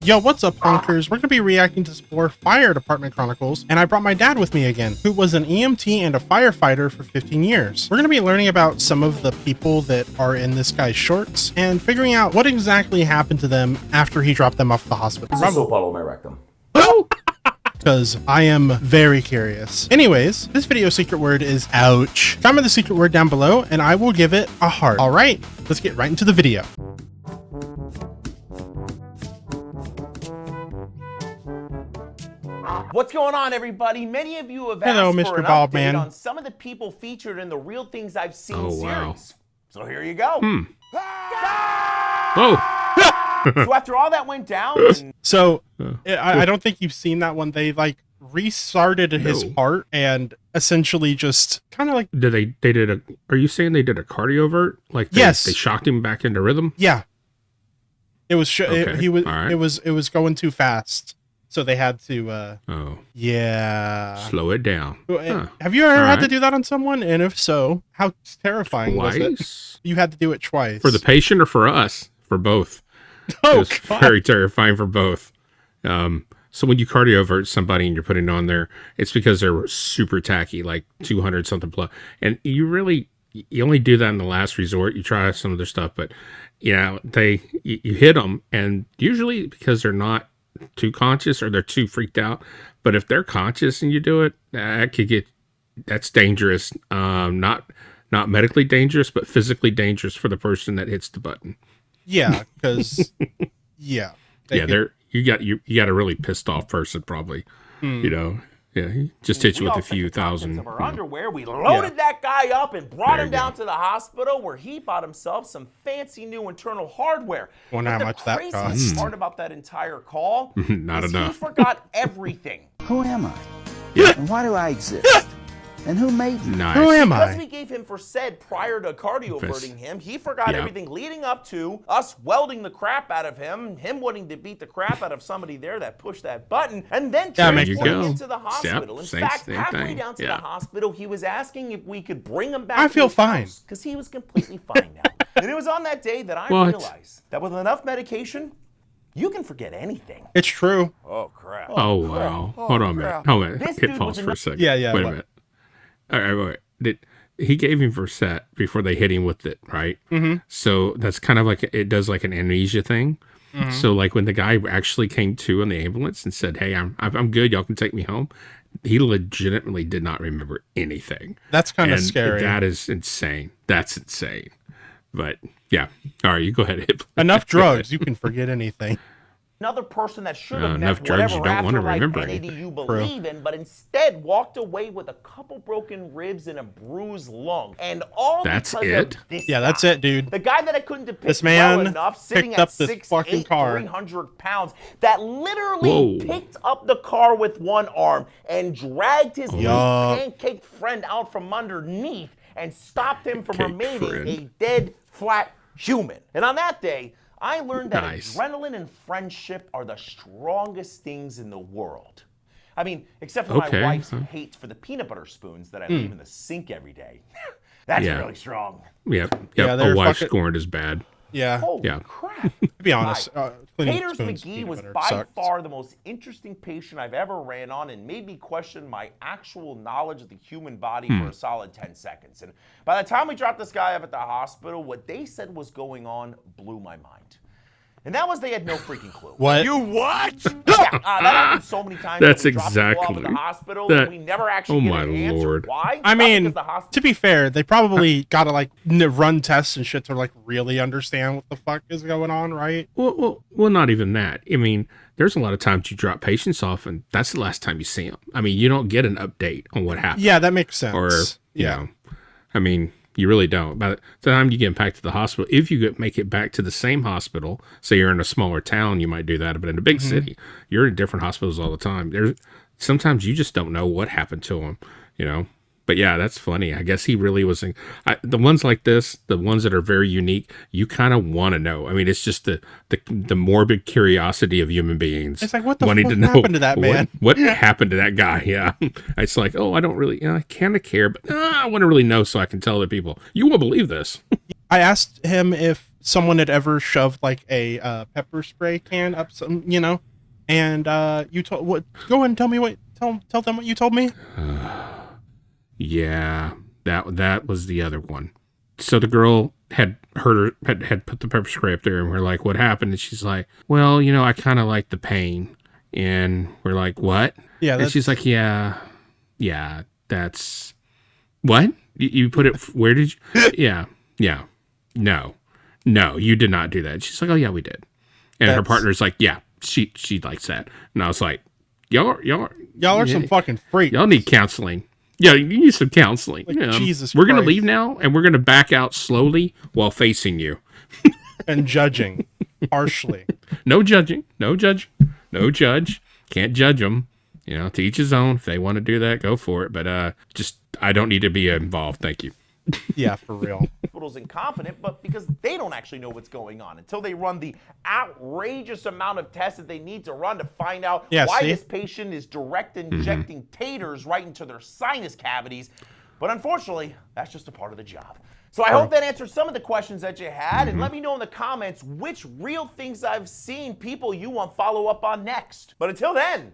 Yo, what's up, punkers? We're going to be reacting to some more Fire Department Chronicles, and I brought my dad with me again, who was an EMT and a firefighter for 15 years. We're going to be learning about some of the people that are in this guy's shorts, and figuring out what exactly happened to them after he dropped them off at the hospital. It's a soap bottle in my rectum. Because I am very curious. Anyways, this video's secret word is ouch. Comment the secret word down below, and I will give it a heart. All right, let's get right into the video. What's going on, everybody? Many of you have asked Hello, for Mr. an Baldman. update on some of the people featured in the Real Things I've Seen series. Wow. So here you go. Oh, So after all that went down, So I don't think you've seen that one. They like restarted his heart and essentially just kind of like, are you saying they did a cardiovert? Like yes, they shocked him back into rhythm? yeah. It was Okay. All right. it was going too fast, so they had to yeah, Slow it down. Huh. Have you ever All had to right. do that on someone? And if so, how terrifying was it? Twice? You had to do it twice. For the patient or for us? For both. It Oh, was God. very terrifying for both. So when you cardiovert somebody and you're putting it on there, it's because they're super tacky, like 200 something plus. And you only do that in the last resort. You try some of their stuff, but yeah, you hit them, and usually because they're not too conscious or they're too freaked out. But if they're conscious and you do it, that's dangerous. Not medically dangerous, but physically dangerous for the person that hits the button. Yeah, because yeah, You got a really pissed off person probably. You know, yeah, he just hit you with a few thousand. of our underwear, we loaded that guy up and brought There him you down go. to the hospital where he bought himself some fancy new internal hardware. Wonder But how much that the costs. craziest part about that entire call Not is enough. he forgot everything. Who am I? Yeah. And why do I exist? And who made me? Nice. Who am Because I? we gave him for said prior to cardioverting him, he forgot Yeah. everything leading up to us welding the crap out of him wanting to beat the crap out of somebody there that pushed that button, and then That makes transporting sense. him to the hospital. In same fact, thing. halfway down to Yeah. the hospital, he was asking if we could bring him back I feel to his fine. because he was completely fine now. And it was on that day that I What? realized that with enough medication, you can forget anything. It's true. Oh, crap. Oh wow! Hold on a minute. Hold on a minute. This Hit dude pause was for a second. Yeah, Wait a what? minute. All right, wait. He gave him Versat before they hit him with it, right? Mm-hmm. So that's kind of like it does like an amnesia thing. Mm-hmm. So like when the guy actually came to in the ambulance and said, "Hey, I'm good. Y'all can take me home," he legitimately did not remember anything. That's kind of And scary. That is insane. That's insane. But yeah, all right, you go ahead. Enough drugs, you can forget anything. Another person that should have enough met drugs, you whatever don't want to afterlife remember entity anything. you believe in, but instead walked away with a couple broken ribs and a bruised lung. And all That's because it? of this Yeah, that's guy. it, dude. The guy that I couldn't depict This man well enough, sitting picked at up this 6'8", fucking car. 300 pounds, that literally Whoa. picked up the car with one arm and dragged his weak Yup. pancake friend out from underneath and stopped him from Pancake remaining friend. a dead, flat human. And on that day, I learned that Nice. adrenaline and friendship are the strongest things in the world. I mean, except for Okay, my wife's huh. hate for the peanut butter spoons that I leave in the sink every day. That's Yeah. really strong. Yep. Yeah, A they're wife fucking- scorned is bad. Yeah, Holy Yeah. crap. to be honest, cleaning Caters spoons, McGee peanut was butter by sucks. far the most interesting patient I've ever ran on and made me question my actual knowledge of the human body for a solid 10 seconds. And by the time we dropped this guy up at the hospital, what they said was going on blew my mind. And that was they had no freaking clue. What? What? Yeah, that happened so many times. That's when we dropped people off at exactly- the hospital that- and we never actually oh get my an answer. Lord. Why? I Not mean, because the hospital. to be fair, they probably gotta like run tests and shit to like really understand what the fuck is going on, right? Well, not even that. I mean, there's a lot of times you drop patients off, and that's the last time you see them. I mean, you don't get an update on what happened. Yeah, that makes sense. Or, you yeah, know, I mean, you really don't. By the time you get back to the hospital, if you make it back to the same hospital, say you're in a smaller town, you might do that. But in a big city, you're in different hospitals all the time. Sometimes you just don't know what happened to them, you know. But yeah, that's funny. I guess he really was. The ones like this, the ones that are very unique, you kind of want to know. I mean, it's just the morbid curiosity of human beings. It's like, what the wanting fuck to know happened to that man? What happened to that guy? Yeah, it's like, oh, I don't really, I kind of care, but I want to really know so I can tell other people. You won't believe this. I asked him if someone had ever shoved like a pepper spray can up some, and you told what? Go ahead and tell me what. Tell them what you told me. Yeah, that was the other one. So the girl had heard her had put the pepper spray up there, and we're like, "What happened?" And she's like, "Well, I kind of like the pain." And we're like, "What?" Yeah, and she's like, "Yeah, that's what you put it. Where did you? Yeah, no, you did not do that." And she's like, "Oh yeah, we did." And her partner's like, "Yeah, she likes that." And I was like, "Y'all are some fucking freaks. Y'all need counseling. Yeah, you need some counseling. Jesus we're going to Christ. leave now, and we're going to back out slowly while facing you. And judging harshly. No judging. No judge. No judge. Can't judge them. To each his own. If they want to do that, go for it. But I don't need to be involved. Thank you. Yeah, for real. Hospital's incompetent, but because they don't actually know what's going on until they run the outrageous amount of tests that they need to run to find out why this patient is direct injecting taters right into their sinus cavities. But unfortunately, that's just a part of the job. So I hope that answers some of the questions that you had, and let me know in the comments which real things I've seen people you want follow up on next. But until then,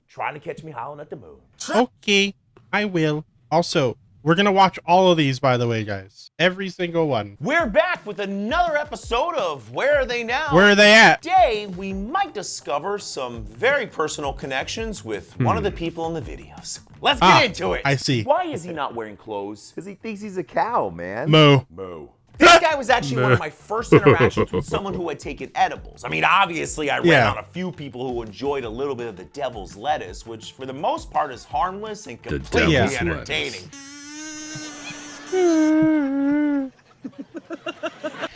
trying to catch me howling at the moon. Okay, I will. Also, we're going to watch all of these, by the way, guys. Every single one. We're back with another episode of Where Are They Now? Where are they at? Today, we might discover some very personal connections with one of the people in the videos. Let's get into it. I see. Why is he not wearing clothes? Because he thinks he's a cow, man. Moo. This guy was actually one of my first interactions with someone who had taken edibles. I mean, obviously, I ran on a few people who enjoyed a little bit of the devil's lettuce, which for the most part is harmless and completely entertaining.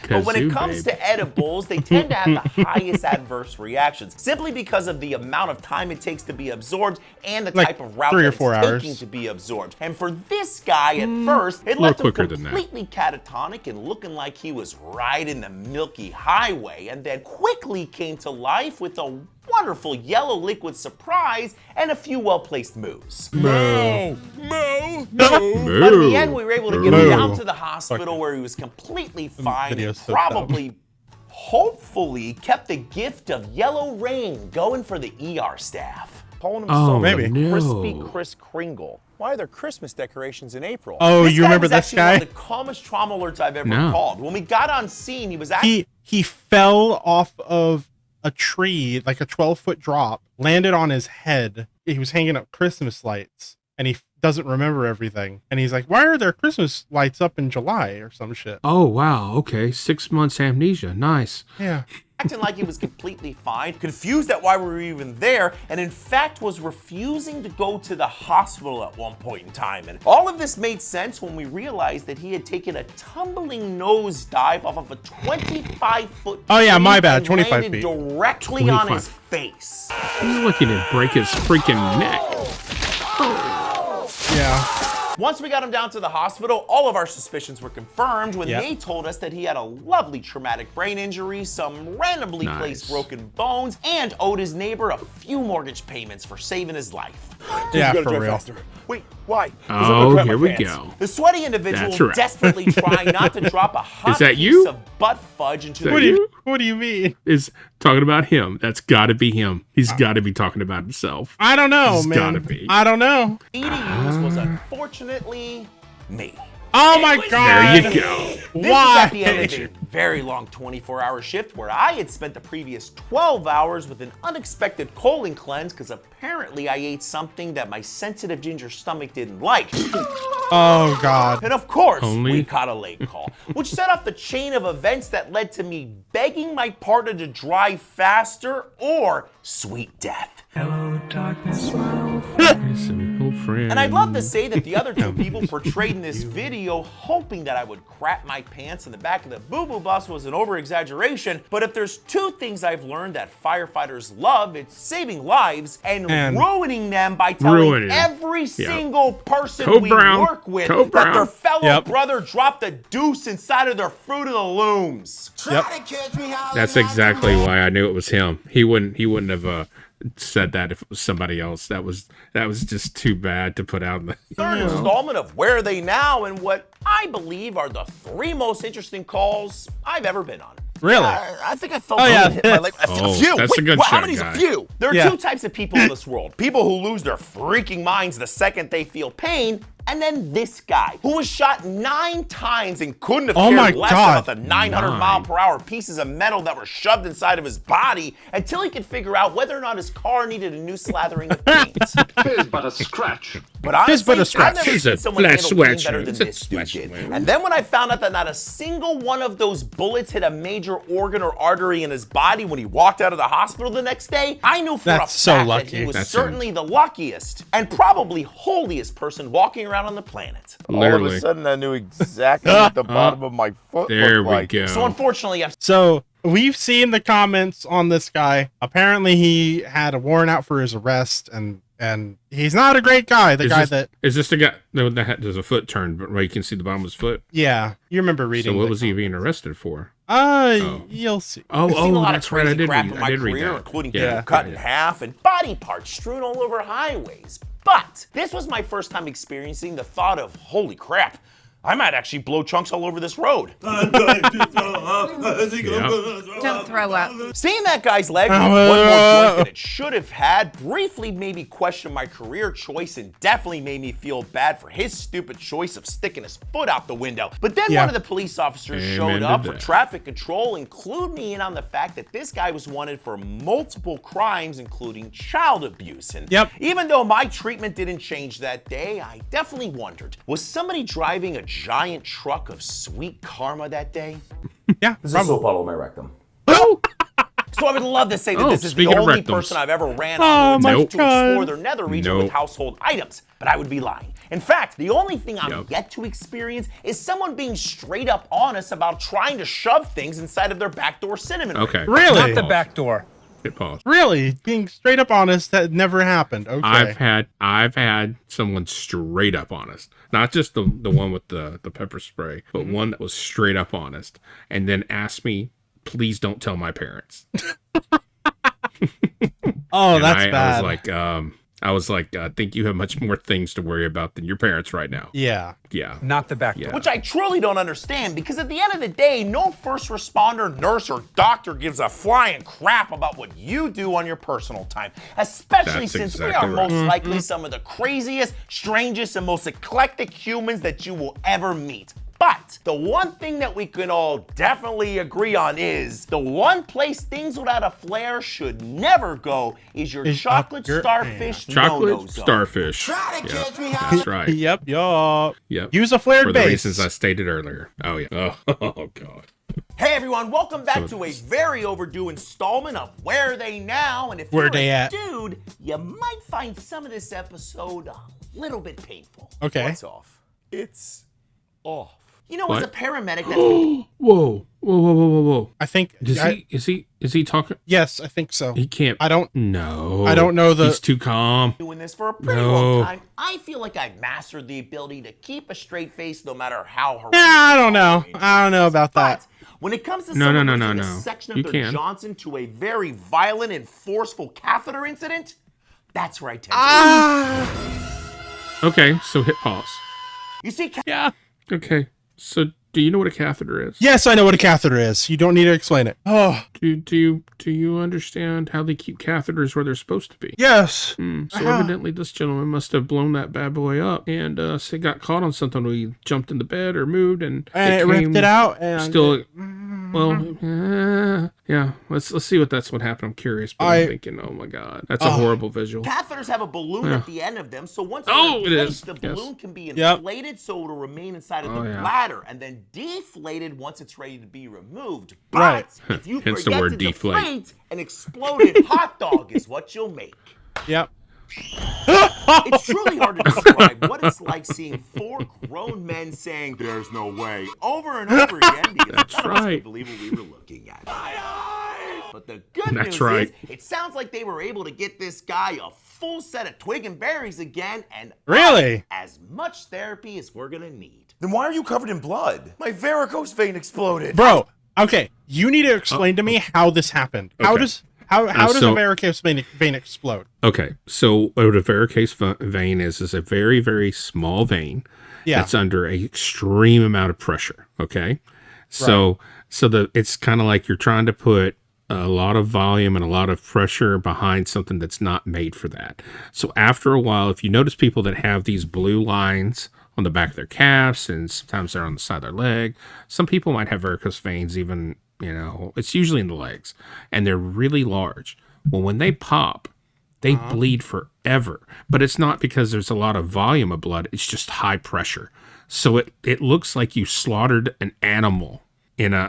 But when it comes to edibles, they tend to have the highest adverse reactions, simply because of the amount of time it takes to be absorbed and the type of route 3 or that 4 it's hours. taking to be absorbed. And for this guy, at first, it left him quicker than that. completely catatonic and looking like he was riding the Milky Highway, and then quickly came to life with a wonderful yellow liquid surprise and a few well-placed moves. Moo. But in the end, we were able to get him down to the hospital where he was completely fine and video's so probably, hopefully, kept the gift of yellow rain going for the ER staff. Calling himself maybe. Crispy Chris Kringle. Why are there Christmas decorations in April? Oh, This you guy remember was this actually guy? one of the calmest trauma alerts I've ever called. When we got on scene, he was actually... He fell off of a tree, like a 12-foot drop, landed on his head. He was hanging up Christmas lights, and he doesn't remember everything. And he's like, why are there Christmas lights up in July or some shit? Oh, wow. Okay. 6 months amnesia. Nice. Yeah. acting like he was completely fine, confused at why we were even there, and in fact was refusing to go to the hospital at one point in time. And all of this made sense when we realized that he had taken a tumbling nose dive off of a 25-foot Oh yeah, my bad, and 25 landed feet. directly on 25. his face. He's looking to break his freaking neck. Yeah. Once we got him down to the hospital, all of our suspicions were confirmed when Yep. they told us that he had a lovely traumatic brain injury, some randomly placed broken bones, and owed his neighbor a few mortgage payments for saving his life. Yeah, gotta for drive real. faster. Wait, why? Oh, here we go. The sweaty individual That's right. desperately trying not to drop a hot Is that piece you? of butt fudge into that What the do you mean? Is talking about him. That's got to be him. He's got to be talking about himself. I don't know, It's man. gotta be. I don't know. EDUs was unfortunately me. Oh my god. There you go. This was Why? at the end of a very long 24-hour shift where I had spent the previous 12 hours with an unexpected colon cleanse because apparently I ate something that my sensitive ginger stomach didn't like. Oh god. And of course, Only- we caught a late call, which set off the chain of events that led to me begging my partner to drive faster or sweet death. And I'd love to say that the other two people portrayed in this video hoping that I would crap my pants in the back of the boo-boo bus was an over-exaggeration, but if there's two things I've learned that firefighters love, it's saving lives and ruining them by telling every single person Code we Brown. work with Code that their Brown. fellow brother dropped a deuce inside of their Fruit of the Looms. That's exactly why I knew it was him. He wouldn't have said that if it was somebody else. That was was just too bad to put out in the Third installment of Where Are They Now, and what I believe are the 3 most interesting calls I've ever been on. Really? I think I felt hit my leg. Oh, a few. that's a good How shot, many's guy. a few? There are Yeah. 2 types of people in this world. People who lose their freaking minds the second they feel pain, and then this guy, who was shot 9 times and couldn't have Oh my cared less God. about the 900-mile-per-hour pieces of metal that were shoved inside of his body until he could figure out whether or not his car needed a new slathering of paint. Tis but a scratch. But honestly, but a scratch. I've never It's seen a someone flesh handle pain sweatshirt. better than It's a this dude flesh did. sweatshirt. And then when I found out that not a single one of those bullets hit a major organ or artery in his body when he walked out of the hospital the next day, I knew for That's a so fact that lucky. he was That's certainly the luckiest and probably holiest person walking around on the planet. Literally. sudden, I knew exactly what the bottom of my foot There looked we like. go. So unfortunately, I've So we've seen the comments on this guy. Apparently, he had a warrant out for his arrest, and he's not a great guy. The guy that, is this the guy? No, there's a foot turn, but where you can see the bottom of his foot. yeah, you remember reading. So what the was he being arrested for? You'll see. I've seen a lot of that's right. crazy I did crap read. in I my did read career, that. including Yeah. people cut in half and body parts strewn all over highways. But this was my first time experiencing the thought of, holy crap, I might actually blow chunks all over this road. I'm going to throw up. I think I'm Yeah. gonna throw Don't up. throw up. Seeing that guy's leg with one more joint than it should have had briefly made me question my career choice and definitely made me feel bad for his stupid choice of sticking his foot out the window. But then Yeah. one of the police officers Amen showed to up for that. traffic control and clued me in on the fact that this guy was wanted for multiple crimes, including child abuse. And Yep. even though my treatment didn't change that day, I definitely wondered, was somebody driving a giant truck of sweet karma that day? Yeah, probably. bottle of my rectum. So I would love to say that Oh, this is the speaking of only rectums. person I've ever ran Oh on who my attempted to God. explore their nether region with Nope. household items, but I would be lying. In fact, the only thing I'm Yep. yet to experience is someone being straight up honest about trying to shove things inside of their backdoor cinnamon ring. Okay. Really? Not the back door. Hit pause. Really, being straight up honest, that never happened. Okay. I've had someone straight up honest, not just the one with the pepper spray, but one that was straight up honest, and then asked me, "Please don't tell my parents." Oh, And that's I bad. I was like, I think you have much more things to worry about than your parents right now. Yeah. Yeah. Not the back door. Which I truly don't understand, because at the end of the day, no first responder, nurse, or doctor gives a flying crap about what you do on your personal time, especially That's since we exactly are right. most likely some of the craziest, strangest, and most eclectic humans that you will ever meet. But the one thing that we can all definitely agree on is the one place things without a flair should never go is your Is chocolate up your starfish Chocolate no-no zone. starfish. Try to Yep. catch me out. That's right. Yep. Yup. Yep. Use a flared For the base. reasons I stated earlier. Oh yeah. Oh god. Hey everyone, welcome back to a very overdue installment of Where Are They Now? And if Where you're They a At? dude, you might find some of this episode a little bit painful. Okay. What's off? It's off. You know, as a What? paramedic, that's been Whoa. I think. Is he talking? Yes, I think so. He can't. I don't. No. I don't know the- He's too calm. doing this for a pretty No. long time. I feel like I've mastered the ability to keep a straight face no matter how horrific. Yeah, I don't know. I don't know about that. But when it comes to No, someone no, losing no, a no. section You of their can. Johnson to a very violent and forceful catheter incident, that's where I tend to. Okay, so hit pause. You see, Yeah. Okay, so do you know what a catheter is? Yes, I know what a catheter is. You don't need to explain it. Oh, Do you understand how they keep catheters where they're supposed to be? yes. So evidently this gentleman must have blown that bad boy up and say got caught on something when he jumped in the bed or moved and And it ripped it out. And Still, yeah. Let's see what happened. I'm curious, but I'm thinking, oh my god, that's a horrible visual. catheters have a balloon at the end of them, so once Oh, they're it in is. place, the Yes. balloon can be Yep. inflated so it'll remain inside of Oh, the yeah. bladder, and then deflated once it's ready to be removed. But Right. if you Hence the forget word to deflate. deflate, an exploded hot dog is what you'll make. Yep. It's truly hard to describe what it's like seeing 4 grown men saying, "There's no way," over and over again because That's none of us right. could believe what we were looking at. But the good That's news right. is, it sounds like they were able to get this guy a full set of twig and berries again, and Really? as much therapy as we're gonna need. Then why are you covered in blood? My varicose vein exploded. Bro, okay. You need to explain to me how this happened. How Okay. does How does so- a varicose vein explode? Okay, so what a varicose vein is a very, very small vein Yeah. that's under an extreme amount of pressure. Okay, so it's kind of like you're trying to put a lot of volume and a lot of pressure behind something that's not made for that. So after a while, if you notice people that have these blue lines on the back of their calves, and sometimes they're on the side of their leg, some people might have varicose veins even, it's usually in the legs, and they're really large. Well, when they pop, they bleed forever, but it's not because there's a lot of volume of blood. It's just high pressure. So it looks like you slaughtered an animal in a,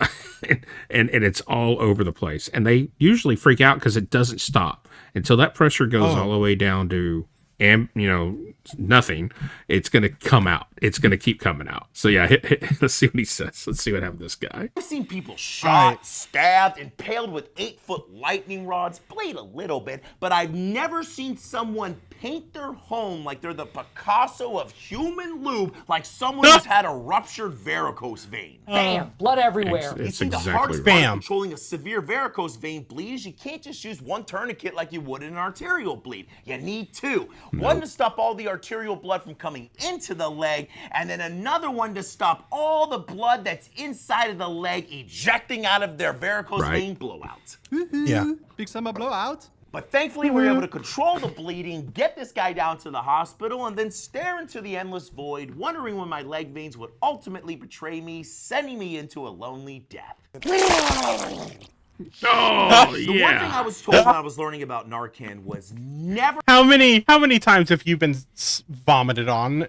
and it's all over the place. And they usually freak out because it doesn't stop until that pressure goes all the way down to, nothing. It's going to come out. It's going to keep coming out. So yeah, let's see what he says. Let's see what happened to this guy. I've seen people shot, stabbed, impaled with 8-foot lightning rods, bleed a little bit, but I've never seen someone paint their home like they're the Picasso of human lube, like someone who's had a ruptured varicose vein. Bam, blood everywhere. You It's see, the exactly hardest right. part of controlling a severe varicose vein bleed is you can't just use one tourniquet like you would in an arterial bleed. You need two. One to stop all the arterial blood from coming into the leg, and then another one to stop all the blood that's inside of the leg ejecting out of their varicose vein blowout. Yeah. Big summer blowout. But thankfully, we were able to control the bleeding, get this guy down to the hospital, and then stare into the endless void, wondering when my leg veins would ultimately betray me, sending me into a lonely death. Oh, The one thing I was told when I was learning about Narcan was never. How many times have you been vomited on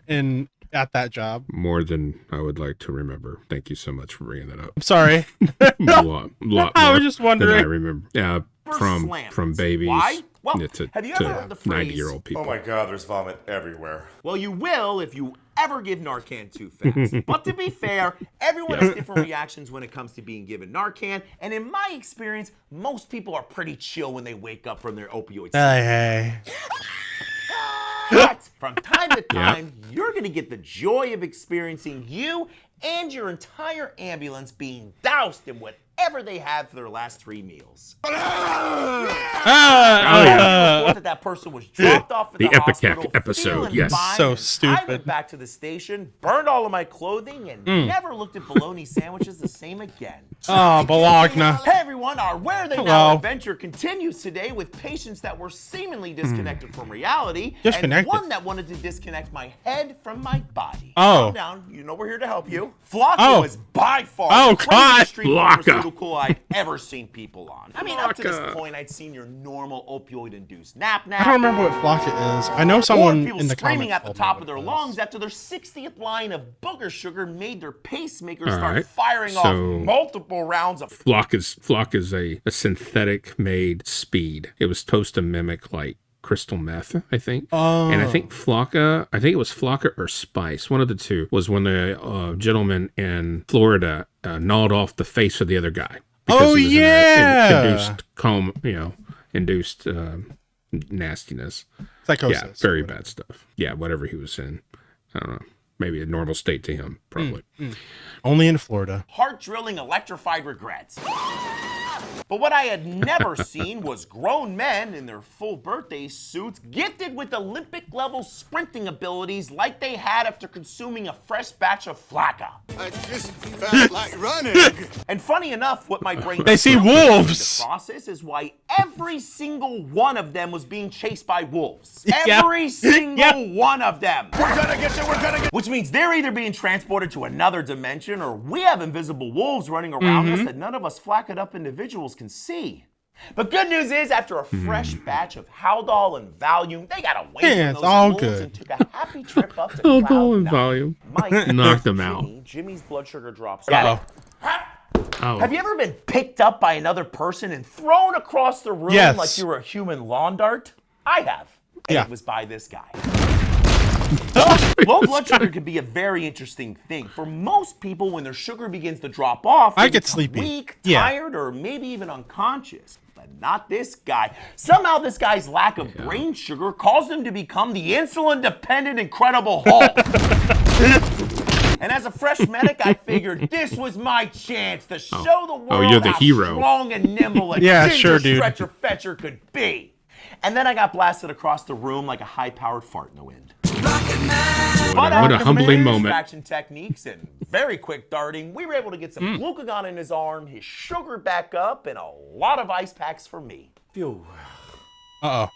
at that job? More than I would like to remember. Thank you so much for bringing that up. I'm sorry. A lot more I was just than I wondering. remember. Yeah, from babies Why? Well, to have you ever heard the phrase, 90-year-old people. Oh my God, there's vomit everywhere. Well, you will if you ever give Narcan too fast. But to be fair, everyone has different reactions when it comes to being given Narcan, and in my experience, most people are pretty chill when they wake up from their opioid. Hey. But from time to time, you're going to get the joy of experiencing you and your entire ambulance being doused in whatever they had for their last 3 meals. That person was dropped off at the hospital, Epicac episode, feeling yes. fine, So and I stupid. went back to the station, burned all of my clothing, and never looked at bologna sandwiches the same again. Oh, Bologna. Hey everyone, our Where Are They Now Hello. adventure continues today with patients that were seemingly disconnected from reality, and Disconnected? one that wanted to disconnect my head from my body. Oh. Calm down, you know we're here to help you. Flocka Oh. was by far Oh, the craziest God. street Flocka. pharmaceutical I'd ever seen people on. I mean, up to this Flocka. point, I'd seen your normal opioid-induced nap-nap. I don't remember what Flocka is. I know Or someone people in the screaming comments at the told me top what of their it was. lungs after their 60th line of booger sugar made their pacemakers All start right. firing So- off multiple rounds of Flock is a synthetic made speed. It was supposed to mimic like crystal meth, I think. Oh. And I think it was Flocka or Spice, one of the two, was when the gentleman in Florida gnawed off the face of the other guy. Oh, he was in yeah. induced coma, induced nastiness. Psychosis. Yeah, very bad stuff. Yeah, whatever he was in. I don't know. Maybe a normal state to him, probably. Only in Florida. heart-drilling electrified regrets. But what I had never seen was grown men in their full birthday suits gifted with Olympic-level sprinting abilities like they had after consuming a fresh batch of Flocka. I just felt like running. And funny enough, what my brain They see discovered in wolves. the process is why every single one of them was being chased by wolves. Yeah. Every single Yeah. one of them. We're gonna get you, we're gonna get Which means they're either being transported to another dimension or we have invisible wolves running around us that none of us flaccid up individuals can see. But good news is, after a fresh batch of Haldol and Valium, they got away Yeah, from it's those all wolves good. and took a happy trip up to Haldol Cloud and 9. Valium. Mike, Knocked them out. Jimmy's blood sugar drops. Uh-oh. Oh, Have you ever been picked up by another person and thrown across the room Yes. like you were a human lawn dart? I have. And Yeah. it was by this guy. Low blood sugar can be a very interesting thing. For most people, when their sugar begins to drop off, I they get become sleepy. weak, Yeah. tired, or maybe even unconscious. But not this guy. Somehow this guy's lack of brain sugar caused him to become the insulin-dependent Incredible Hulk. And as a fresh medic, I figured this was my chance to show the world you're the how hero. strong and nimble a Yeah, ginger sure, dude. stretcher fetcher could be. And then I got blasted across the room like a high-powered fart in the wind. What a humbling moment. Distraction techniques and very quick darting, we were able to get some glucagon in his arm, his sugar back up, and a lot of ice packs for me. Phew. Uh-oh.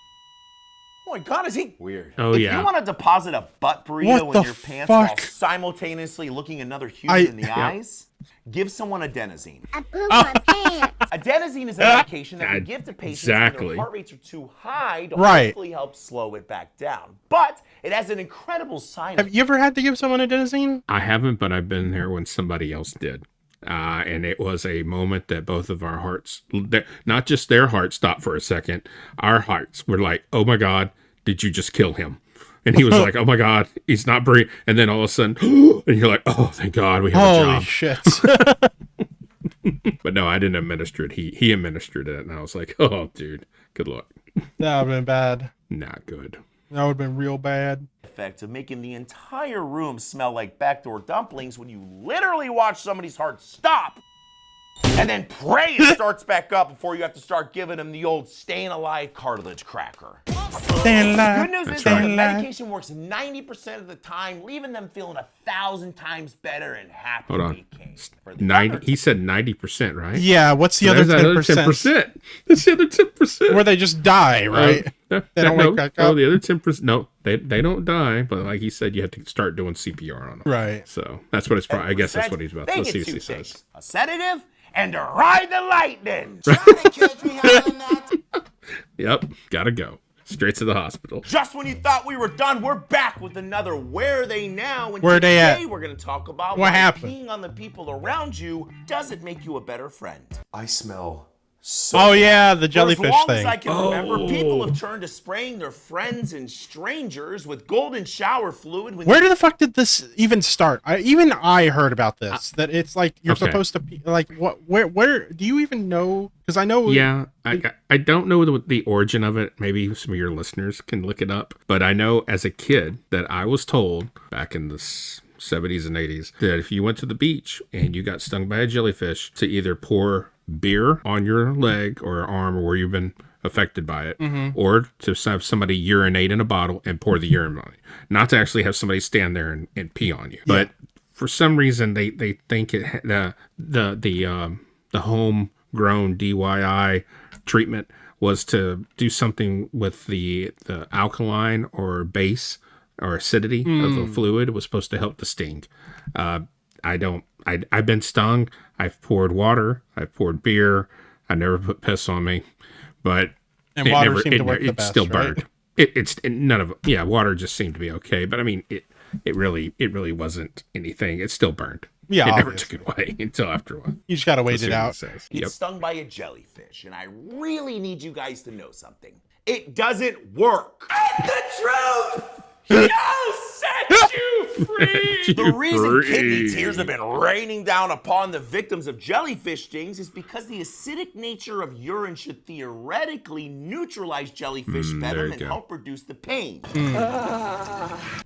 Oh my God, is he Weird. Oh, if yeah. you want to deposit a butt burrito What in the your pants while fuck? simultaneously looking another human in the eyes, give someone adenosine. I pooped my pants. Adenosine is a medication that we give to patients when Exactly. their heart rates are too high to Right. hopefully help slow it back down. But it has an incredible side Have effect. you ever had to give someone adenosine? I haven't, but I've been there when somebody else did. And it was a moment that both of our hearts, not just their hearts stopped for a second, our hearts were like, oh my God, did you just kill him? And he was like, oh my God, he's not breathing. And then all of a sudden, and you're like, oh, thank God, we have a Holy job. shit. But no, I didn't administer it. He administered it. And I was like, oh, dude, good luck. That would have been bad. Not good. That would have been real bad. Effect of making the entire room smell like backdoor dumplings when you literally watch somebody's heart stop and then pray it starts back up before you have to start giving them the old staying alive cartilage cracker. Staying alive. Good news is Staying that the alive. medication works 90% of the time, leaving them feeling 1,000 times better and happy. Hold on. Became. For the 90. other He said 90%, right? Yeah, what's the So other there's that other 10%? 10%. That's the other 10%. Where they just die, right? They don't wake back up? the other 10%. No, they don't die, but like he said, you have to start doing CPR on them. Right. So that's what it's probably. I guess that's what he's about. They Let's see get what he two says. things, a sedative and to ride the lightning. Trying to catch me hollering that. Yep, gotta go straight to the hospital. Just when you thought we were done, we're back with another Where Are They Now? And Where are they at? today we're going to talk about What why happened? peeing on the people around you doesn't make you a better friend. I smell so Oh, yeah, the For jellyfish as long thing. as I can remember, people have turned to spraying their friends and strangers with golden shower fluid when Where the fuck did this even start? Even I heard about this. That it's like you're Okay. supposed to be like what? Where do you even know? Because I know. Yeah, I don't know the origin of it. Maybe some of your listeners can look it up. But I know as a kid that I was told back in the 70s and 80s that if you went to the beach and you got stung by a jellyfish, to either pour beer on your leg or arm or where you've been affected by it, or to have somebody urinate in a bottle and pour the urine on you. Not to actually have somebody stand there and pee on you. But for some reason they think it the homegrown DIY treatment was to do something with the alkaline or base or acidity of the fluid. It was supposed to help the sting. I've been stung. I've poured water. I've poured beer. I never put piss on me, but And water seemed to work the it best, still right? burned. It's none of it. Yeah, water just seemed to be okay, but I mean, it really wasn't anything. It still burned. Yeah, it never obviously. took it away until after a while. You just gotta wait Let's see it what out. says. Get Yep. stung by a jellyfish, and I really need you guys to know something. It doesn't work. And the truth shall set you free. The reason kidney tears have been raining down upon the victims of jellyfish stings is because the acidic nature of urine should theoretically neutralize jellyfish there venom you and go. help reduce the pain.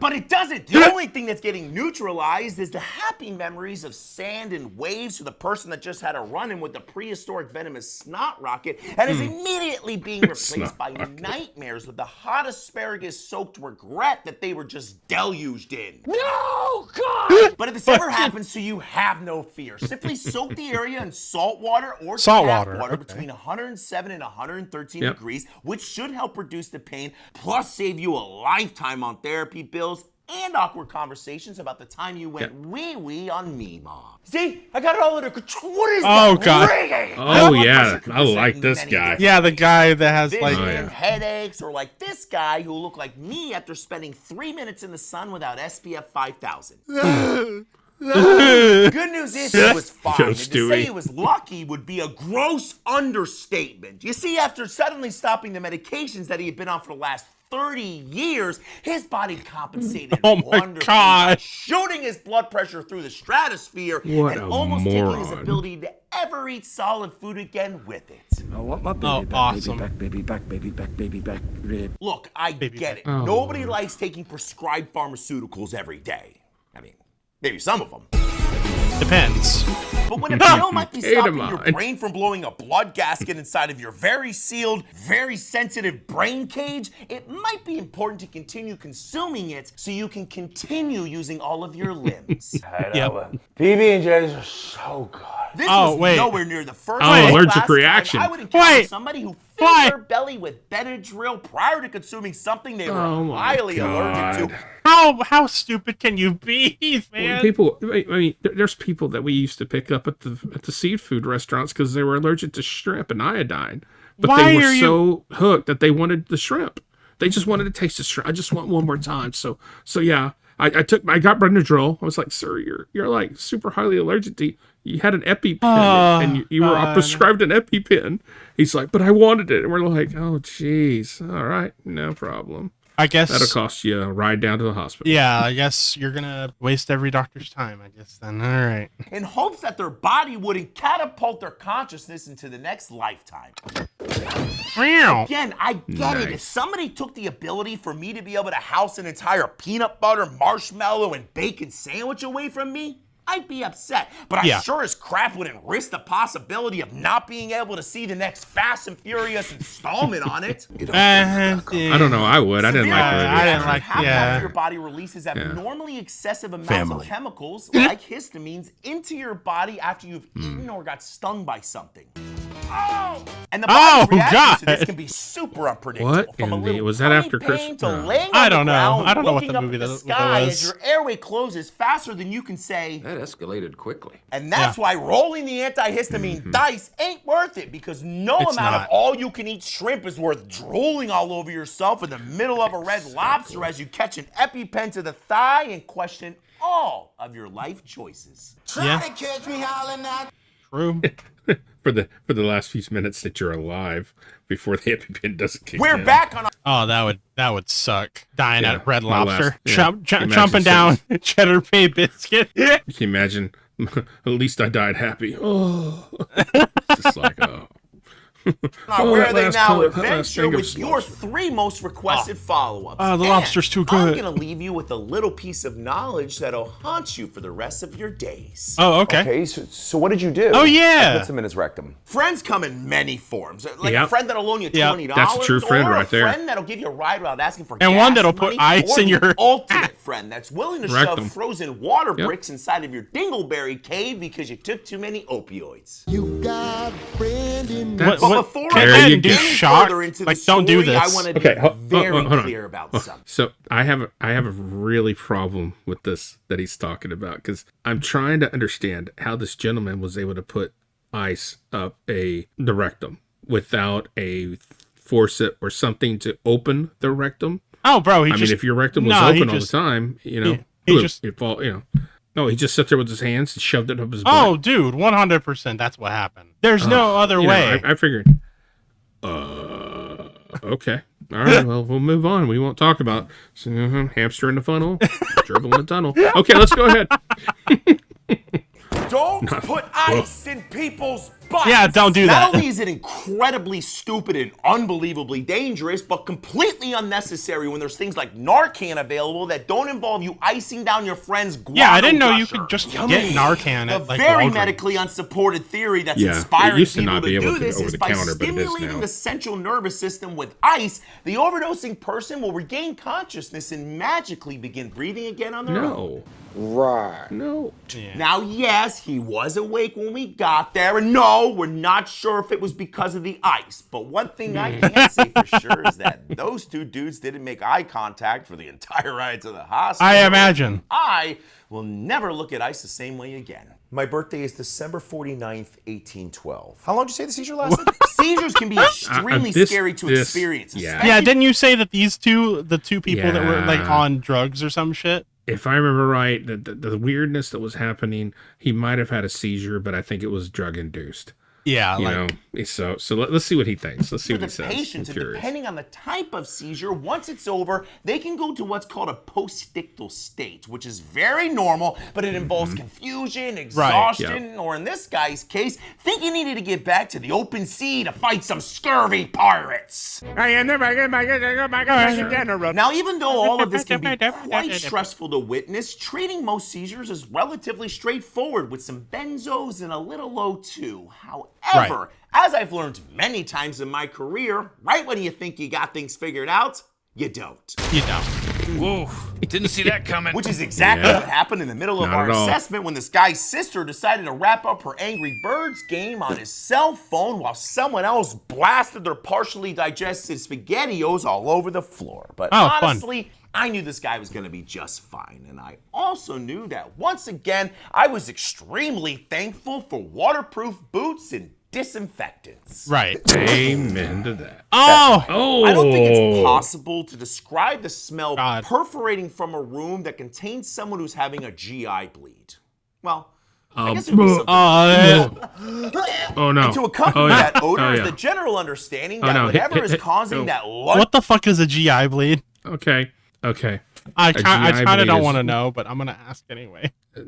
But it doesn't. The only thing that's getting neutralized is the happy memories of sand and waves for the person that just had a run-in with the prehistoric venomous snot rocket and is immediately being replaced Snot by rocket. nightmares with the hot asparagus-soaked regret that they were just deluged in. No, God! But if this ever happens to you, have no fear. Simply soak the area in salt water or Salt tap water, water okay. between 107 and 113 Yep. degrees, which should help reduce the pain, plus save you a lifetime on therapy bills and awkward conversations about the time you went wee-wee on me, Mom. See? I got it all under control. What is Oh, that God. ringing? Oh, Blood yeah. pressure can I like present this many guy. different Yeah, the guy that has vision, like. yeah. headaches, or like this guy who looked like me after spending 3 minutes in the sun without SPF 5000. Good news is he was fine. Go, And to Stewie. say he was lucky would be a gross understatement. You see, after suddenly stopping the medications that he had been on for the last 30 years, his body compensated Oh my wonderfully by God. shooting his blood pressure through the stratosphere What and a almost taking his moron. ability to ever eat solid food again with it. I want my baby Oh, back, awesome. baby back, baby back, baby back, rib. Look, I get it. Oh. Nobody likes taking prescribed pharmaceuticals every day. I mean, Maybe some of them. Depends. But when a pill might be stopping your Ketamine. brain from blowing a blood gasket inside of your very sealed, very sensitive brain cage, it might be important to continue consuming it so you can continue using all of your limbs. Yep. PB&J's are so good. This Oh, was wait. nowhere near the first Oh, or allergic last time reaction. I would encounter Wait. somebody who filled Why? their belly with Benadryl prior to consuming something they were Oh my highly allergic God. to. How stupid can you be, man? People, I mean, there's people that we used to pick up at the seafood restaurants because they were allergic to shrimp and iodine, but Why they were are you- so hooked that they wanted the shrimp. They just wanted to taste the shrimp. I just want one more time. So yeah, I got Benadryl. I was like, sir, you're like super highly allergic to. You had an EpiPen and you were God. prescribed an EpiPen. He's like, but I wanted it, and we're like, oh geez, all right, no problem. I guess That'll cost you a ride down to the hospital. Yeah, I guess you're gonna waste every doctor's time, I guess then. All right. In hopes that their body wouldn't catapult their consciousness into the next lifetime. Meow. Again, I get it. If somebody took the ability for me to be able to house an entire peanut butter, marshmallow, and bacon sandwich away from me, I'd be upset. But I Yeah. sure as crap wouldn't risk the possibility of not being able to see the next Fast and Furious installment on it. I don't know. I would. I didn't like the Severe movie. I didn't like- have yeah. your body releases abnormally excessive amounts Family. of chemicals like histamines into your body after you've eaten or got stung by something. Oh! And the Oh, body's reaction to God. this can be super unpredictable. What From a in the- little was that tummy after Chris- pain to Oh. laying I on the don't know. ground, I don't know what looking the up movie at the that- what sky that as was. your airway closes faster than you can say. That escalated quickly. And that's why rolling the antihistamine dice ain't worth it, because no It's amount not. of all-you-can-eat shrimp is worth drooling all over yourself in the middle of a red lobster as you catch an EpiPen to the thigh and question all of your life choices. Try Yeah. to catch me howling at. True. for the last few minutes that you're alive before the EpiPen doesn't kick We're in. back on Oh, that would suck. Dying Yeah, at Red my Lobster, last- yeah. Imagine chomping down cheddar bay biscuit. Can you imagine? At least I died happy. Oh, just like oh. Where that are they last now color- that last adventure thing of with your lobster. 3 most requested follow-ups. Oh, the And lobster's too I'm good. gonna leave you with a little piece of knowledge that'll haunt you for the rest of your days. Oh, okay. Okay, so what did you do? Oh, yeah. I put some in his rectum. Friends come in many forms. Like a Yep. friend that'll loan you Yep. $20. That's a true friend or right there. A friend that'll give you a ride without asking for And gas one that'll put money, ice or in the your- ultimate friend that's willing to Rectum. shove frozen water Yep. bricks inside of your dingleberry cave because you took too many opioids. You got a friend in me. That's, But before There I you get go. any Shock. further into the Like, don't do story, I this. want to Okay, be hold very on. clear about something. So I have a really problem with this that he's talking about, because I'm trying to understand how this gentleman was able to put ice up the rectum without a forcet or something to open the rectum. Oh, bro, he I just. mean, if your rectum was No, he open all just- the time, you know, he just- it'd fall, you know. No, he just sat there with his hands and shoved it up his butt. Oh, dude, 100%. That's what happened. There's no other You know, way. I figured. Okay. All right. Well, we'll move on. We won't talk about hamster in the funnel, gerbil in the tunnel. Okay, let's go ahead. Don't put ice in people's butts. Yeah, don't do that. Not only is it incredibly stupid and unbelievably dangerous, but completely unnecessary when there's things like Narcan available that don't involve you icing down your friend's guano Yeah, I didn't know you gusher. could just get Narcan The at like very Walgreens. medically unsupported theory that's Yeah, it inspiring used to people not to be able do to this over is the by counter, but it is stimulating now. the central nervous system with ice. The overdosing person will regain consciousness and magically begin breathing again on their own. No. Right. No. Now, yes, he was awake when we got there, and no, we're not sure if it was because of the ice. But one thing I can say for sure is that those 2 dudes didn't make eye contact for the entire ride to the hospital. I imagine. I will never look at ice the same way again. My birthday is December 49th, 1812. How long did you say the seizure lasted? Seizures can be extremely this- scary to this- experience. yeah. especially Yeah, didn't you say that the 2 people that were like Yeah. on drugs or some shit? If I remember right, the weirdness that was happening, he might have had a seizure, but I think it was drug induced. Yeah, You like, know, so let's see what he thinks. Let's see For what the he says. patients, I'm and curious. depending on the type of seizure, once it's over, they can go to what's called a postictal state, which is very normal, but it involves confusion, exhaustion, or in this guy's case, think he needed to get back to the open sea to fight some scurvy pirates. Now, even though all of this can be quite stressful to witness, treating most seizures is relatively straightforward with some benzos and a little O2. However, as I've learned many times in my career, right when you think you got things figured out, you don't. you know. Whoa, didn't see that coming. Which is exactly what happened in the middle of Not our at all. assessment when this guy's sister decided to wrap up her Angry Birds game on his cell phone while someone else blasted their partially digested SpaghettiOs all over the floor. But Oh, fun. honestly, I knew this guy was going to be just fine. And I also knew that once again, I was extremely thankful for waterproof boots and disinfectants. Right. Amen to that. Oh! I don't think it's possible to describe the smell God. perforating from a room that contains someone who's having a GI bleed. Well, I guess it would be something. Oh no. And to accompany that odor Oh, is yeah. the general understanding that no, whatever is hit- causing no. that lunch. What the fuck is a GI bleed? Okay. I GI kind of bleed don't is- want to know, but I'm gonna ask anyway. The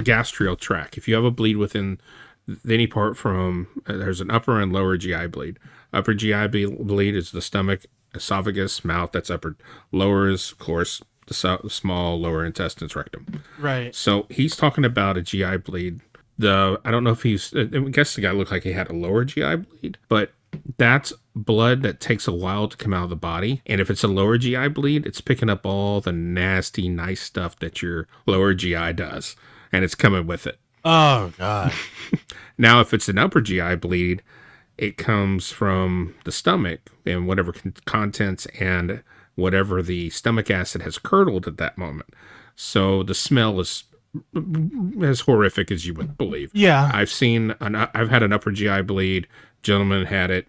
gastrial tract. If you have a bleed within any part from, there's an upper and lower GI bleed. Upper GI bleed is the stomach, esophagus, mouth. That's upper. Lower is, of course, the small lower intestines, rectum. Right. So he's talking about a GI bleed. I don't know if I guess the guy looked like he had a lower GI bleed, but that's blood that takes a while to come out of the body. And if it's a lower GI bleed, it's picking up all the nasty, nice stuff that your lower GI does, and it's coming with it. Oh god. Now, if it's an upper GI bleed, it comes from the stomach and whatever contents and whatever the stomach acid has curdled at that moment. So the smell is as horrific as you would believe. Yeah. I've had an upper GI bleed. Gentleman had it.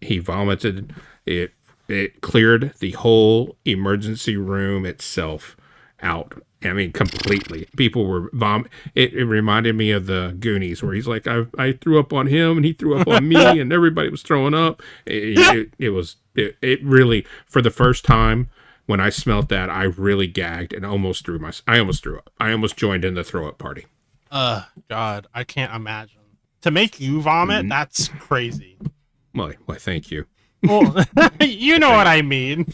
He vomited. It cleared the whole emergency room itself out. I mean, completely. People were It reminded me of the Goonies, where he's like, I threw up on him, and he threw up on me, and everybody was throwing up. It really, for the first time, when I smelled that, I really gagged and almost threw up. I almost joined in the throw up party. God, I can't imagine. To make you vomit, that's crazy. Well, thank you. Well, you know what I mean.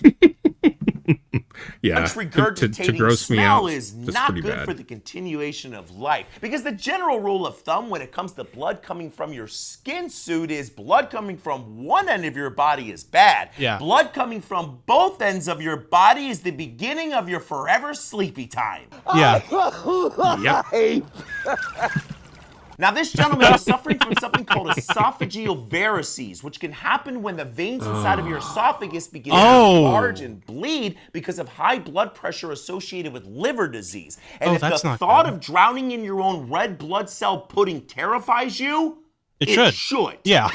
Yeah, Much to regurgitating gross me smell out, is that's not pretty good bad. for the continuation of life. Because the general rule of thumb when it comes to blood coming from your skin suit is blood coming from one end of your body is bad. Yeah. Blood coming from both ends of your body is the beginning of your forever sleepy time. Yeah. Yep. Now, this gentleman was suffering from something called esophageal varices, which can happen when the veins inside of your esophagus begin to enlarge and bleed because of high blood pressure associated with liver disease. And if that's the not thought good. of drowning in your own red blood cell pudding terrifies you, It should. should. Yeah.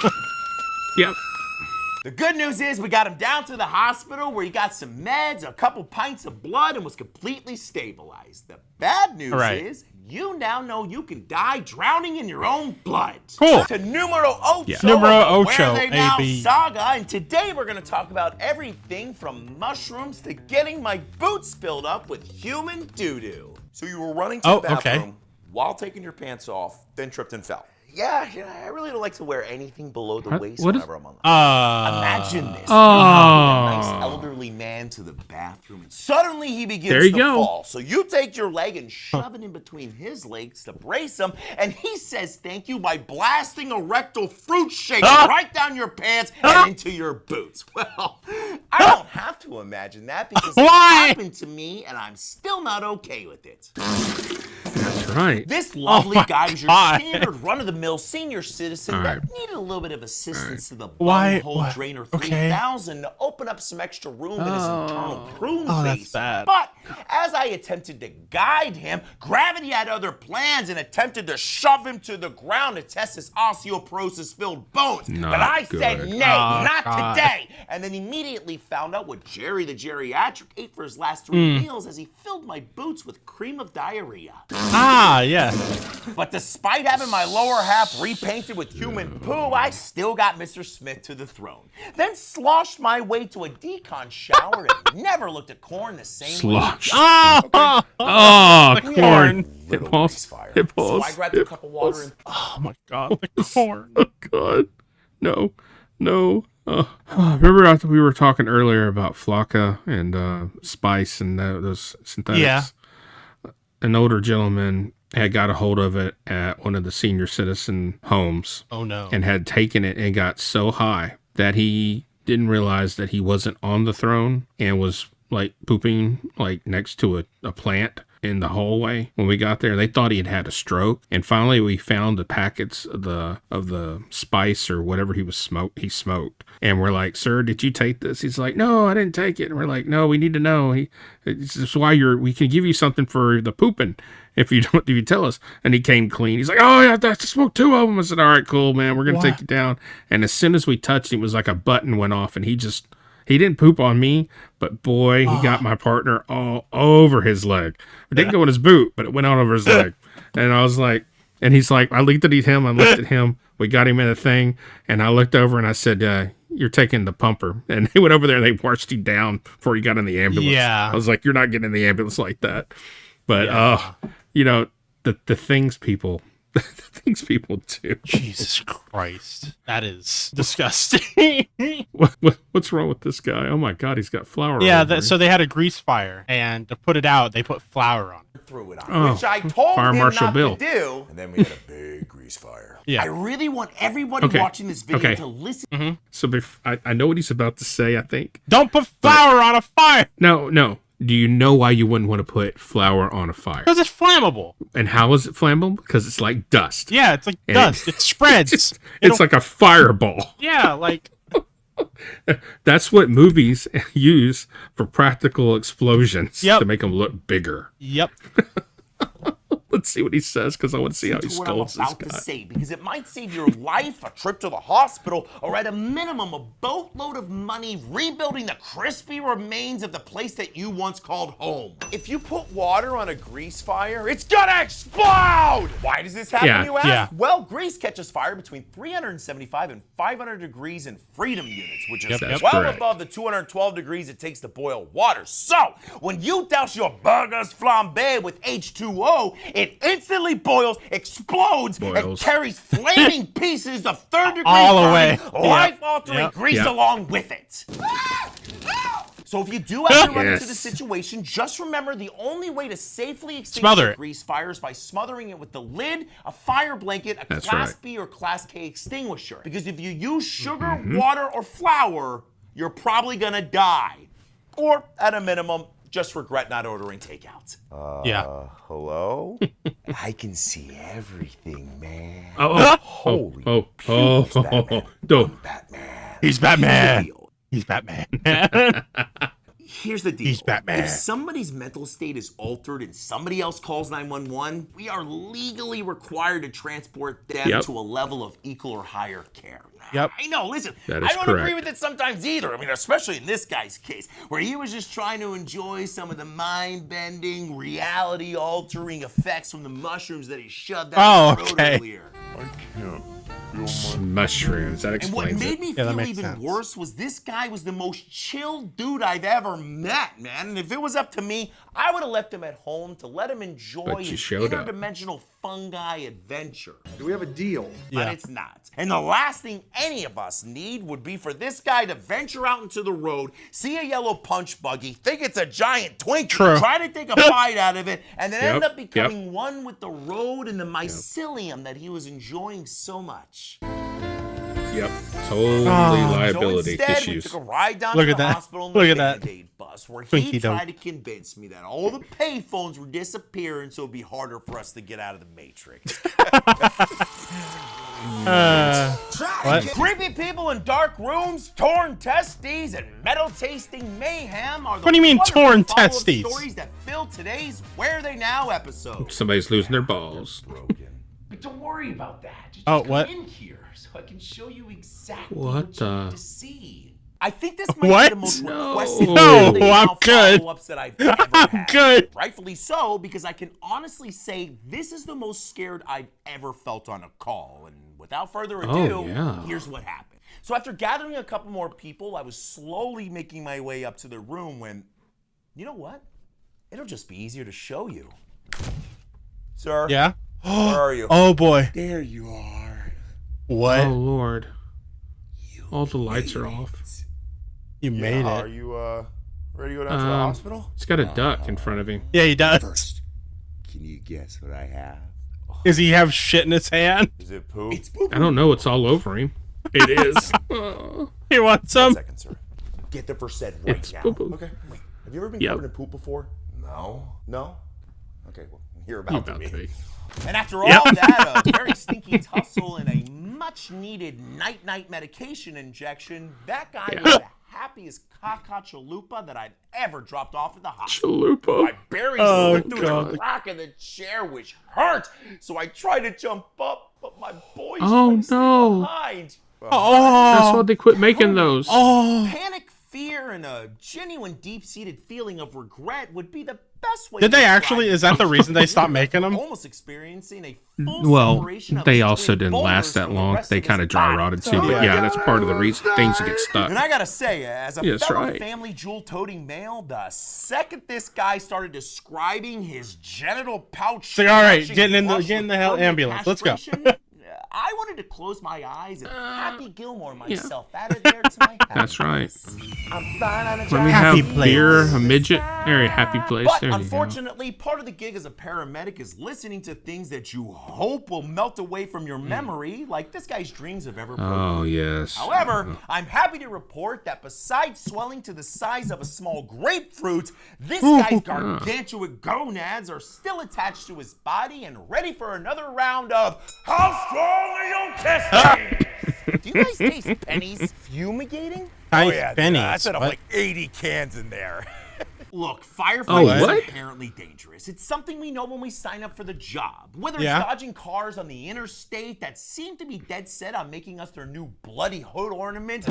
Yep. The good news is we got him down to the hospital where he got some meds, a couple pints of blood, and was completely stabilized. The bad news is you now know you can die drowning in your own blood. Cool. To numero ocho, Numero of the ocho, Where They Now AB. saga, and today we're going to talk about everything from mushrooms to getting my boots filled up with human doo-doo. So you were running to the okay. bathroom while taking your pants off, then tripped and fell. Yeah, I really don't like to wear anything below the waist what is- whenever I'm on the Imagine this. You're Oh. helping a nice elderly man to the bathroom, and suddenly he begins There you to go. fall. So you take your leg and shove it in between his legs to brace him, and he says thank you by blasting a rectal fruit shake right down your pants and into your boots. Well, I don't have to imagine that because it Why? happened to me, and I'm still not okay with it. That's right. This lovely my guy was your God. standard run-of-the-mill senior citizen All that right. needed a little bit of assistance to the Why- bunghole what? drainer Okay. 3000 to open up some extra room in his internal prune Oh, that's base. bad. But As I attempted to guide him, gravity had other plans and attempted to shove him to the ground to test his osteoporosis-filled bones. But I said, nay, not today. And then immediately found out what Jerry the geriatric ate for his last 3 meals as he filled my boots with cream of diarrhea. Ah, yeah. But despite having my lower half repainted with human poo, I still got Mr. Smith to the throne. Then sloshed my way to a decon shower and never looked at corn the same Slosh. way. Oh, corn. Hit Little pulse. grease fire. Hit So pulse. I grabbed a cup of water and Oh my god, the corn. Oh God, no. Remember after we were talking earlier about Flocka and Spice and those synthetics? Yeah. An older gentleman had got a hold of it at one of the senior citizen homes. Oh no. And had taken it and got so high that he didn't realize that he wasn't on the throne and was like pooping like next to a plant in the hallway. When we got there, they thought he had a stroke, and finally we found the packets of the spice or whatever he smoked, and we're like, "Sir, did you take this?" He's like, "No, I didn't take it." And we're like, "No, we need to know. This is why we can give you something for the pooping if you tell us." And he came clean. He's like, "Oh yeah, I smoked 2 of them." I said, "All right, cool, man. We're gonna take you down." And as soon as we touched him, it was like a button went off, and he didn't poop on me, but boy, he got my partner all over his leg. It didn't go in his boot, but it went all over his leg. And I was like, and he's like, I looked at him. We got him in a thing, and I looked over and I said, "You're taking the pumper." And they went over there and they washed him down before he got in the ambulance. Yeah. I was like, "You're not getting in the ambulance like that." But, the things people... the things people do. Jesus Christ. That is disgusting. What's wrong with this guy? Oh my God, he's got flour. Yeah, so they had a grease fire, and to put it out, they put flour on it. threw it on, which I told Fire him Marshal not Bill. to do. And then we had a big grease fire. Yeah. I really want everybody watching this video to listen. So I know what he's about to say, I think. Don't put flour on a fire! No. Do you know why you wouldn't want to put flour on a fire? Because it's flammable. And how is it flammable? Because it's like dust. Yeah, it's like And dust. It spreads. It's like a fireball. Yeah, like... That's what movies use for practical explosions Yep. to make them look bigger. Yep. Let's see what he says, because I want to see how he To what I'm scolds this about to guy. say, because it might save your life, a trip to the hospital, or at a minimum, a boatload of money rebuilding the crispy remains of the place that you once called home. If you put water on a grease fire, it's gonna explode! Why does this happen, Yeah, you ask? yeah. Well, grease catches fire between 375 and 500 degrees in freedom units, which is That's well correct. above the 212 degrees it takes to boil water. So, when you douse your burgers flambe with H2O, it instantly boils, explodes, and carries flaming pieces of third-degree All burning, away. life-altering Yep. grease Yep. along with it. So if you do have to run into Yes. this situation, just remember the only way to safely extinguish Smother a it. grease fire is by smothering it with the lid, a fire blanket, a That's Class right. B or Class K extinguisher. Because if you use sugar, water, or flour, you're probably gonna die. Or, at a minimum, just regret not ordering takeout. Yeah. Hello? I can see everything, man. Holy Batman. He's Batman. He's Batman. Here's the deal. He's Batman. If somebody's mental state is altered and somebody else calls 911, we are legally required to transport them Yep. to a level of equal or higher care. Yep. I know, listen, That I is don't correct. agree with it sometimes either. I mean, especially in this guy's case, where he was just trying to enjoy some of the mind-bending, reality-altering effects from the mushrooms that he shoved down his throat earlier. mushrooms. That And what explains made it. me Yeah, that feel makes even sense. worse was this guy was the most chill dude I've ever met, man. And if it was up to me, I would have left him at home to let him enjoy But you his showed up. interdimensional fungi adventure. Do we have a deal? But Yeah. it's not. And the last thing any of us need would be for this guy to venture out into the road, see a yellow punch buggy, think it's a giant Twinkie, True. try to take a bite out of it, and then end Yep, up becoming one with the road and the mycelium that he was enjoying so much. Yep. Totally Ah. liability So instead, issues. we took a ride down Look to at the that. hospital in Look the at that. Band-Aid bus. us where Twinkie he dunk. tried to convince me that all the payphones were disappearing, so it'd be harder for us to get out of the Matrix. What? Creepy people in dark rooms, torn testes, and metal-tasting mayhem are the What do you mean, wonderful torn follow-up testes? stories that fill today's Where Are They Now episode. Somebody's losing their balls. But don't worry about that. Just Oh, come what? in here so I can show you exactly What what you the- need to see. I think this might What? be the most No. requested No, Where Are They I'm Now good. follow-ups that I've ever had. Good. Rightfully so, because I can honestly say this is the most scared I've ever felt on a call. And without further ado, Oh, yeah. here's what happened. So after gathering a couple more people, I was slowly making my way up to the room when, you know what? It'll just be easier to show you. Sir? Yeah. Where are you? Oh boy. There you are. What? Oh Lord. All the lights are off. You made Are it. you ready to go down to the hospital? He's got a duck in front of him. Yeah, he does. First, can you guess what I have? Does he have shit in his hand? Is it poop? It's poop. I don't know. It's all over him. It is. Oh. He wants some. Second, sir. Get the first right It's now. poo-poo. Okay. Wait. Have you ever been Yep. covered in poop before? No. No? Okay, well, you're You about, about to to be. be. And after all that, a very stinky tussle and a much-needed night-night medication injection, that guy was the happiest caca-chalupa that I've ever dropped off at the hospital. Chalupa. My berries Oh, slipped through God. the crack of the chair, which hurt. So I tried to jump up, but my boys Oh, tried to stay no. behind. That's Oh. why they quit making those. Oh. Panic, fear, and a genuine deep-seated feeling of regret would be the best way Did to they describe actually? it. Is that the reason they stopped making them? Almost experiencing a full Well, separation of they his also twin didn't last boulders that from the long. rest They of his kind of dry body. rotted too. But yeah, that's part of the reason things get stuck. And I gotta say, as a Yeah, that's fellow right. family jewel-toting male, the second this guy started describing his genital pouch, So, all right, touching get in brush the with hell permanent ambulance. Let's go. castration, I wanted to close my eyes and Happy Gilmore myself out of there to my house. That's right. I'm fine on a When we Happy have place. beer, a midget, area happy place. But There you go. unfortunately, part of the gig as a paramedic is listening to things that you hope will melt away from your memory, like this guy's dreams of ever Oh yes. However, I'm happy to report that besides swelling to the size of a small grapefruit, this guy's gargantuan gonads are still attached to his body and ready for another round of How Strong Are Your Testes? Do you guys taste pennies fumigating? Nice pennies. I said What? like 80 cans in there. Look, Oh, firefighting what? is inherently dangerous. It's something we know when we sign up for the job. Whether Yeah. it's dodging cars on the interstate that seem to be dead set on making us their new bloody hood ornament,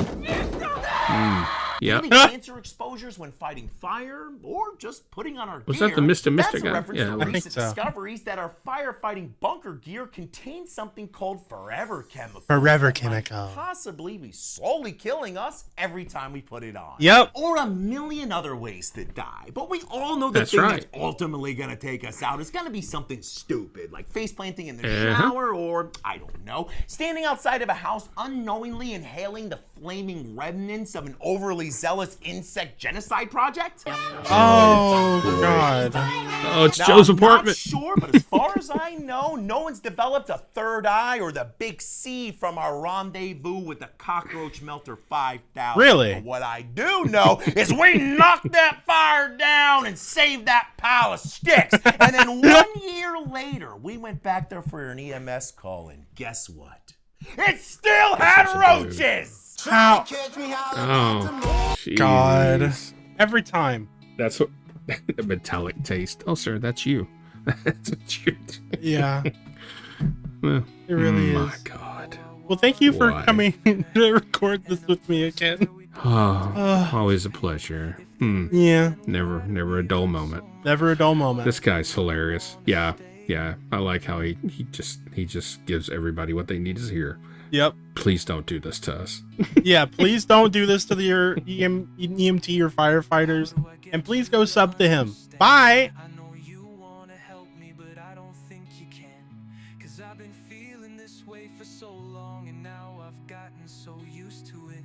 Yep. daily cancer exposures when fighting fire, or just putting on our Was gear. that the Mr. That's a guy? reference Yeah, to I think recent so. discoveries that our firefighting bunker gear contains something called forever chemicals. Forever that might chemical. possibly be slowly killing us every time we put it on. Yep. Or a million other ways to die. But we all know the That's thing right. that's ultimately going to take us out is going to be something stupid, like face planting in the Uh-huh. shower, or, I don't know, standing outside of a house unknowingly inhaling the flaming remnants of an overly zealous insect genocide project. Oh God. Oh, it's Now, Joe's I'm apartment. not sure, but as far as I know, no one's developed a third eye or the big C from our rendezvous with the cockroach melter 5000. Really? But what I do know is we knocked that fire down and saved that pile of sticks. And then 1 year later, we went back there for an EMS call, and guess what? It still had roaches! How? Catch me howling Oh, God. jeez. Every time. That's what the metallic taste. Oh, sir, that's you. That's what you're doing. Yeah. Well, It really my is. God. Well, thank you for Why? coming to record this with me again. Oh, always a pleasure. Yeah. Never a dull moment. Never a dull moment. This guy's hilarious. Yeah. I like how he just gives everybody what they need to hear. Yep. Please don't do this to us. Yeah, please don't do this to your EMT or firefighters. And please go sub to him. Bye. I know you want to help me, but I don't think you can. 'Cause I've been feeling this way for so long, and now I've gotten so used to it.